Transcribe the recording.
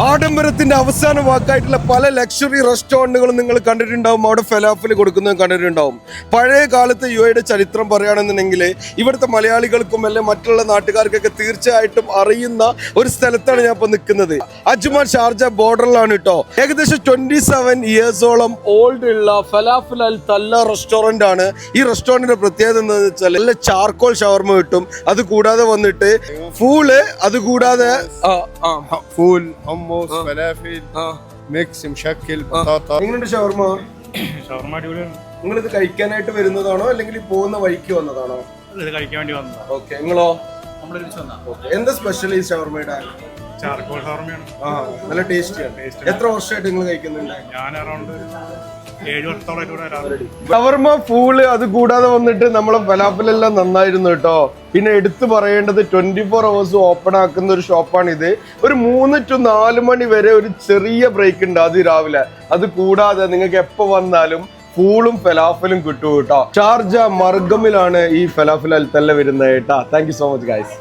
ആഡംബരത്തിന്റെ അവസാന വാക്കായിട്ടുള്ള പല ലക്ഷറി റെസ്റ്റോറൻറ്റുകളും നിങ്ങൾ കണ്ടിട്ടുണ്ടാവും. അവിടെ ഫലാഫൽ കൊടുക്കുന്നത് കണ്ടിട്ടുണ്ടാവും. പഴയ കാലത്തെ യുഎയുടെ ചരിത്രം പറയുകയാണെന്നുണ്ടെങ്കിൽ ഇവിടുത്തെ മലയാളികൾക്കും അല്ലെങ്കിൽ മറ്റുള്ള നാട്ടുകാർക്കൊക്കെ തീർച്ചയായിട്ടും അറിയുന്ന ഒരു സ്ഥലത്താണ് ഞാൻ ഇപ്പോൾ നിൽക്കുന്നത്. അജ്മാൻ ഷാർജ ബോർഡറിലാണ് കേട്ടോ. ഏകദേശം 27 ഇയേഴ്സോളം ഓൾഡ് ഉള്ള ഫലാഫൽ അൽ തല്ല റെസ്റ്റോറൻ്റ് ആണ്. ഈ റെസ്റ്റോറൻറ്റിന്റെ പ്രത്യേകത എന്താണെന്ന് വെച്ചാൽ നല്ല ചാർക്കോൾ ഷവർമ കിട്ടും. അത് കൂടാതെ വന്നിട്ട് ഫൂള്, അത് കൂടാതെ فول حمص فلافل ميكس مشكل بطاطا. നിങ്ങളുടെ ഷവർമ ഷവർമ അടിപൊളിയാണ്. നിങ്ങൾ ഇത് കഴിക്കാനായിട്ട് വരുന്നതാണോ അല്ലെങ്കിൽ പോകുന്ന വഴിക്ക് വന്നതാണോ? ഇത് കഴിക്കാൻ വേണ്ടി വന്നതാണ്. ഓക്കെ, നിങ്ങളോ? നമ്മൾ തിരിച്ചു വന്നാ. എന്താ സ്പെഷ്യൽ ഈ ഷവർമയുടെ? ചാർക്കോൾ ഷവർമയാണ്. നല്ല ടേസ്റ്റിയാണ്. എത്ര വർഷമായിട്ട് നിങ്ങൾ കഴിക്കുന്നുണ്ട്? ഞാൻ അറൗണ്ട് 7 വർഷത്തോളായിട്ട് ഇവിടെ വരാറുണ്ട്. ഷവർമ ഫൂള് അത് കൂടാതെ വന്നിട്ട് നമ്മളെ ഫലാഫലെല്ലാം നന്നായിരുന്നു കേട്ടോ. പിന്നെ എടുത്തു പറയേണ്ടത് 24 hours ഓപ്പൺ ആക്കുന്ന ഒരു ഷോപ്പാണിത്. ഒരു 3 to 4 മണി വരെ ഒരു ചെറിയ ബ്രേക്ക് ഉണ്ട് അത് രാവിലെ. അത് കൂടാതെ നിങ്ങൾക്ക് എപ്പോ വന്നാലും ഫൂളും ഫലാഫലും കിട്ടും കേട്ടോ. ഷാർജ മർഗമിലാണ് ഈ ഫലാഫൽ അൽ തല്ല വരുന്നത് കേട്ടോ. Thank you so much guys.